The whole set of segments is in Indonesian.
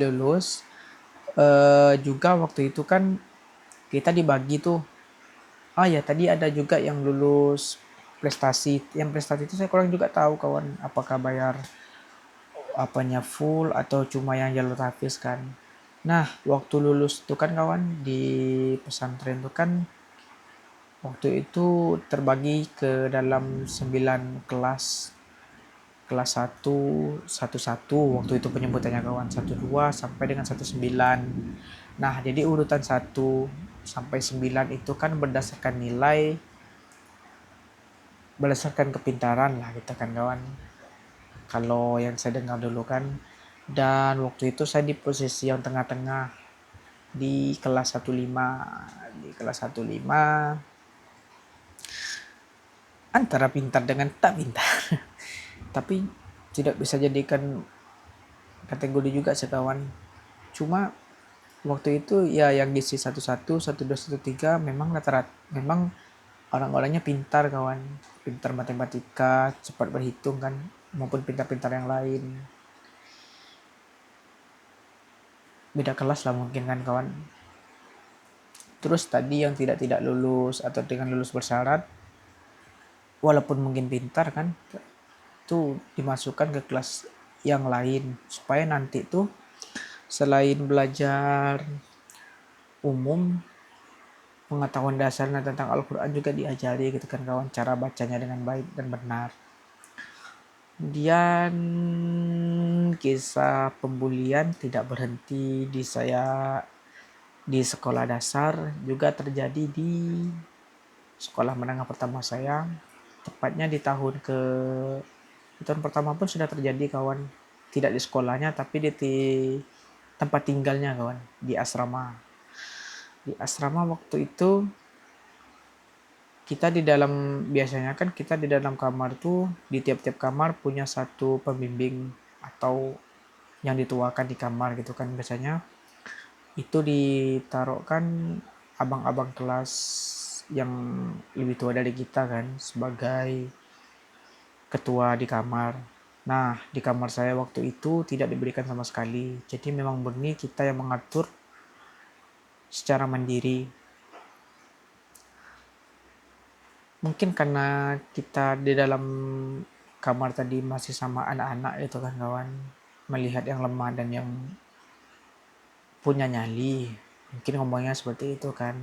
lulus. Juga waktu itu kan kita dibagi tuh. Ya tadi ada juga yang lulus prestasi. Yang prestasi itu saya kurang juga tahu kawan, apakah bayar apanya full atau cuma yang jalur hafiz kan. Nah, waktu lulus tuh kan kawan di pesantren tuh kan waktu itu terbagi ke dalam 9 kelas. Kelas 1, 1 waktu itu penyebutannya kawan, 1 2 sampai dengan 1 9. Nah, jadi urutan 1 sampai 9 itu kan berdasarkan kepintaran lah gitu kan kawan. Kalau yang saya dengar dulu kan, dan waktu itu saya di posisi yang tengah-tengah di kelas 15. Di kelas 15 antara pintar dengan tak pintar. Tapi tidak bisa jadikan kategori juga sekawan. Cuma waktu itu ya yang di satu 1 2 3 memang rata-rata memang orang-orangnya pintar kawan, pintar matematika, cepat berhitung kan, maupun pintar-pintar yang lain. Beda kelas lah mungkin kan kawan. Terus tadi yang tidak lulus atau dengan lulus bersyarat, walaupun mungkin pintar kan, tuh dimasukkan ke kelas yang lain supaya nanti tuh selain belajar umum, pengetahuan dasarnya tentang Al-Quran juga diajari gitu kan kawan, cara bacanya dengan baik dan benar. Kemudian kisah pembulian tidak berhenti di saya di sekolah dasar, juga terjadi di sekolah menengah pertama saya, tepatnya di tahun pertama pun sudah terjadi kawan, tidak di sekolahnya tapi di tempat tinggalnya kawan, di asrama waktu itu kita biasanya kan kita di dalam kamar tuh, di tiap-tiap kamar punya satu pembimbing atau yang dituakan di kamar gitu kan, biasanya itu ditaruhkan abang-abang kelas yang lebih tua dari kita kan sebagai ketua di kamar. Nah, di kamar saya waktu itu tidak diberikan sama sekali, jadi memang murni kita yang mengatur secara mandiri. Mungkin karena kita di dalam kamar tadi masih sama anak-anak itu kan kawan, melihat yang lemah dan yang punya nyali, mungkin ngomongnya seperti itu kan,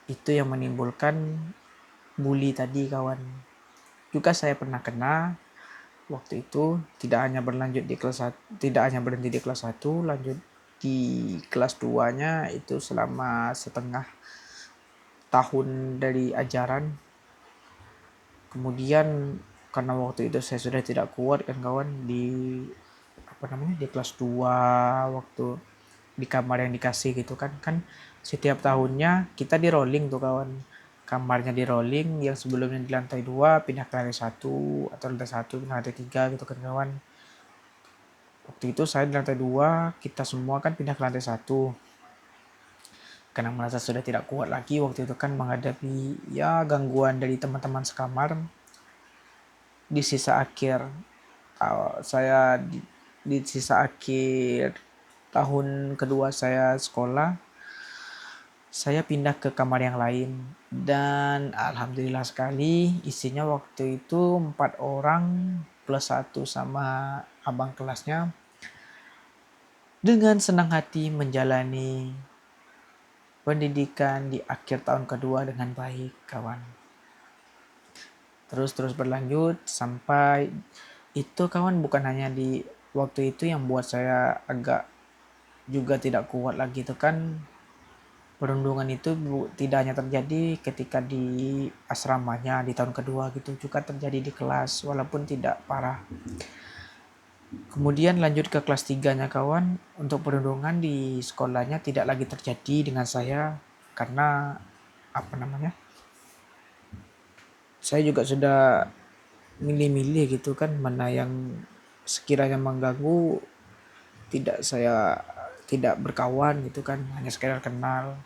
itu yang menimbulkan bully tadi kawan. Juga saya pernah kena waktu itu, tidak hanya berhenti di kelas 1, lanjut di kelas 2 nya itu selama setengah tahun dari ajaran. Kemudian karena waktu itu saya sudah tidak kuat kan kawan, di kelas 2 waktu di kamar yang dikasih gitu kan setiap tahunnya kita di rolling tuh kawan, kamarnya di rolling, yang sebelumnya di lantai 2 pindah ke lantai 1, atau lantai 1 pindah ke lantai 3 gitu kan kawan. Waktu itu saya di lantai 2, kita semua kan pindah ke lantai 1 karena merasa sudah tidak kuat lagi waktu itu kan menghadapi ya gangguan dari teman-teman sekamar. Di sisa akhir saya di sisa akhir tahun kedua saya sekolah, saya pindah ke kamar yang lain, dan alhamdulillah sekali isinya waktu itu 4 orang plus 1 sama abang kelasnya, dengan senang hati menjalani pendidikan di akhir tahun kedua dengan baik kawan. Terus berlanjut sampai itu kawan, bukan hanya di waktu itu yang buat saya agak juga tidak kuat lagi itu kan, perundungan itu tidak hanya terjadi ketika di asramanya di tahun kedua gitu, juga terjadi di kelas walaupun tidak parah. Kemudian lanjut ke kelas 3 nya kawan, untuk perundungan di sekolahnya tidak lagi terjadi dengan saya karena saya juga sudah milih-milih gitu kan, mana yang sekiranya mengganggu saya tidak berkawan gitu kan, hanya sekedar kenal.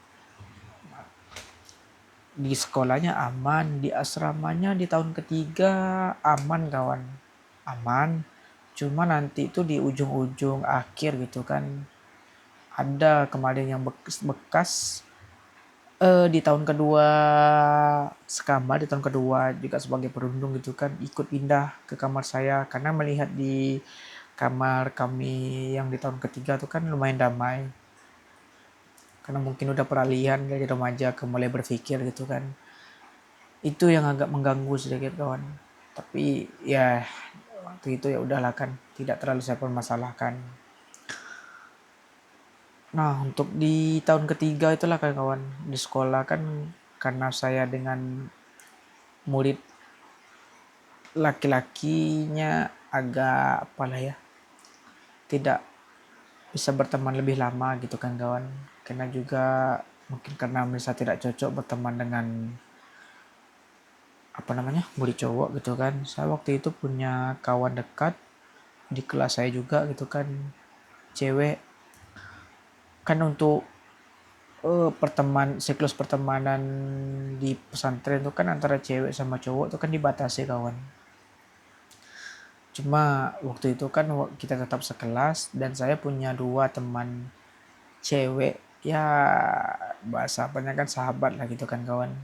Di sekolahnya aman, di asramanya di tahun ketiga aman kawan, aman. Cuma nanti itu di ujung-ujung akhir gitu kan, ada kemarin yang bekas di tahun kedua sekamar, di tahun kedua juga sebagai perundung gitu kan, ikut pindah ke kamar saya karena melihat di kamar kami yang di tahun ketiga tuh kan lumayan damai, karena mungkin udah peralihan dari remaja ke mulai berpikir gitu kan. Itu yang agak mengganggu sedikit kawan, tapi ya waktu itu ya udahlah kan, tidak terlalu saya permasalahkan. Nah, untuk di tahun ketiga itulah kawan-kawan, di sekolah kan karena saya dengan murid laki-lakinya agak apalah ya, tidak bisa berteman lebih lama gitu kan kawan. Karena juga mungkin karena merasa tidak cocok berteman dengan apa namanya, murid cowok gitu kan. Saya waktu itu punya kawan dekat di kelas saya juga gitu kan, cewek. Kan untuk siklus pertemanan di pesantren itu kan antara cewek sama cowok itu kan dibatasi kawan. Cuma waktu itu kan kita tetap sekelas dan saya punya dua teman cewek, ya bahasa apanya kan sahabat lah gitu kan kawan.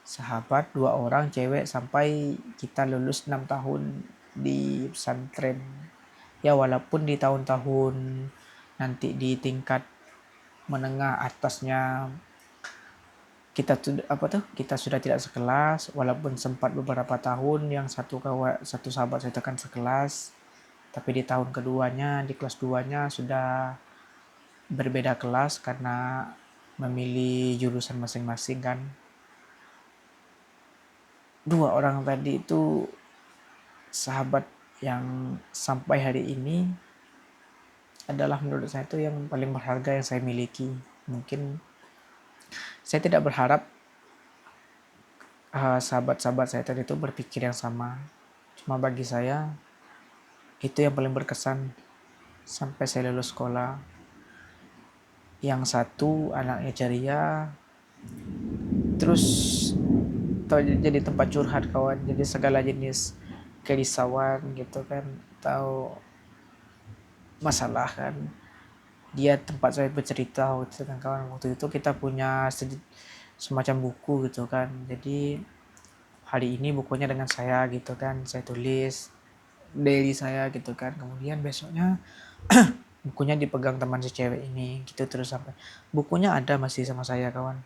Sahabat dua orang cewek sampai kita lulus 6 tahun di pesantren. Ya walaupun di tahun-tahun nanti di tingkat menengah atasnya kita sudah tidak sekelas, walaupun sempat beberapa tahun yang satu sahabat saya tekan sekelas, tapi di tahun keduanya di kelas 2-nya sudah berbeda kelas karena memilih jurusan masing-masing kan. Dua orang tadi itu sahabat yang sampai hari ini adalah menurut saya itu yang paling berharga yang saya miliki. Mungkin saya tidak berharap sahabat-sahabat saya tadi itu berpikir yang sama. Cuma bagi saya itu yang paling berkesan sampai saya lulus sekolah. Yang satu anaknya ceria, terus jadi tempat curhat kawan, jadi segala jenis kerisauan gitu kan, atau masalah kan, dia tempat saya bercerita gitu kan kawan. Waktu itu kita punya semacam buku gitu kan, jadi hari ini bukunya dengan saya gitu kan, saya tulis diary saya gitu kan, kemudian besoknya bukunya dipegang teman si cewek ini gitu, terus sampai bukunya ada masih sama saya kawan,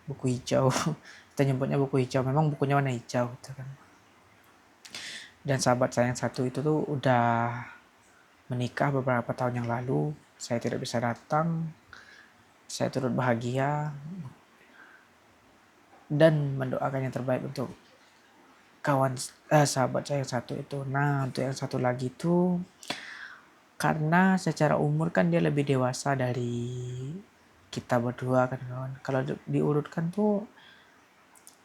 buku hijau. Kita nyebutnya buku hijau, memang bukunya warna hijau gitu kan. Dan sahabat saya yang satu itu tuh udah menikah beberapa tahun yang lalu, saya tidak bisa datang. Saya turut bahagia dan mendoakan yang terbaik untuk sahabat saya yang satu itu. Nah, untuk yang satu lagi tuh karena secara umur kan dia lebih dewasa dari kita berdua kan kawan. Kalau diurutkan tuh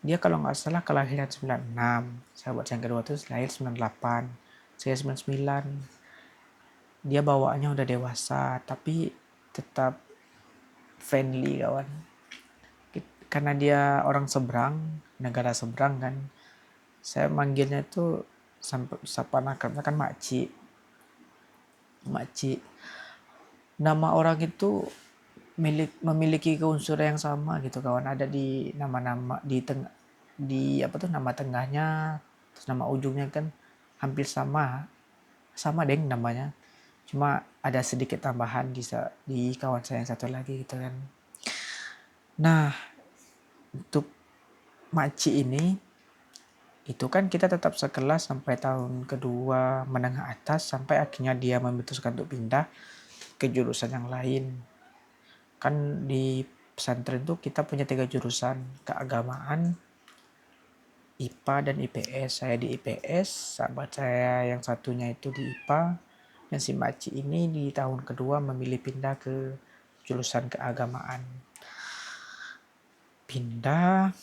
dia kalau nggak salah kelahiran 96, sahabat yang kedua tuh lahir 98, saya 99. Dia bawaannya udah dewasa tapi tetap friendly kawan, karena dia orang seberang, negara seberang kan. Saya manggilnya tuh sampai sapa akrabnya kan makcik. Nama orang itu memiliki keunsur yang sama gitu kawan, ada di nama-nama di nama tengahnya, terus nama ujungnya kan hampir sama deng namanya, cuma ada sedikit tambahan di kawan saya yang satu lagi gitu kan. Nah, untuk makcik ini itu kan kita tetap sekelas sampai tahun kedua menengah atas, sampai akhirnya dia memutuskan untuk pindah ke jurusan yang lain. Kan di pesantren tuh kita punya 3 jurusan, keagamaan, IPA dan IPS. Saya di IPS, sahabat saya yang satunya itu di IPA, dan si Maci ini di tahun kedua memilih pindah ke jurusan keagamaan. Pindah,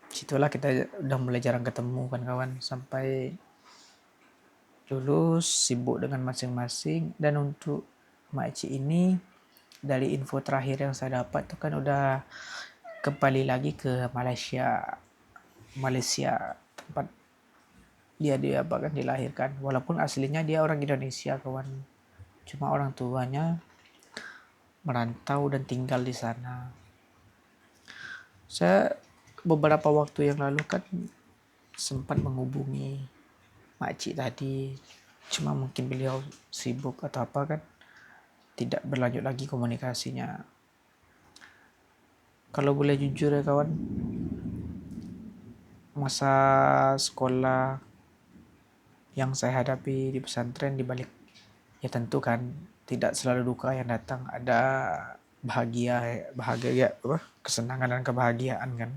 situlah kita udah mulai jarang ketemu kan kawan, sampai lulus sibuk dengan masing-masing. Dan untuk Maci ini dari info terakhir yang saya dapat tuh kan udah kembali lagi ke Malaysia, tempat dia apa kan dilahirkan, walaupun aslinya dia orang Indonesia kawan, cuma orang tuanya merantau dan tinggal di sana. Saya beberapa waktu yang lalu kan sempat menghubungi makcik tadi, cuma mungkin beliau sibuk atau apa kan, tidak berlanjut lagi komunikasinya. Kalau boleh jujur ya kawan, masa sekolah yang saya hadapi di pesantren, di balik ya tentu kan tidak selalu duka yang datang, ada bahagia apa, kesenangan dan kebahagiaan kan.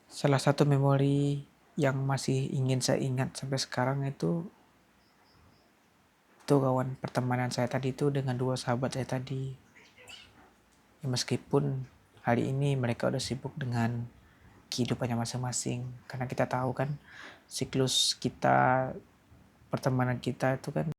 Salah satu memori yang masih ingin saya ingat sampai sekarang itu kawan, pertemanan saya tadi itu dengan dua sahabat saya tadi. Ya, meskipun hari ini mereka udah sibuk dengan kehidupannya masing-masing, karena kita tahu kan siklus kita, pertemanan kita itu kan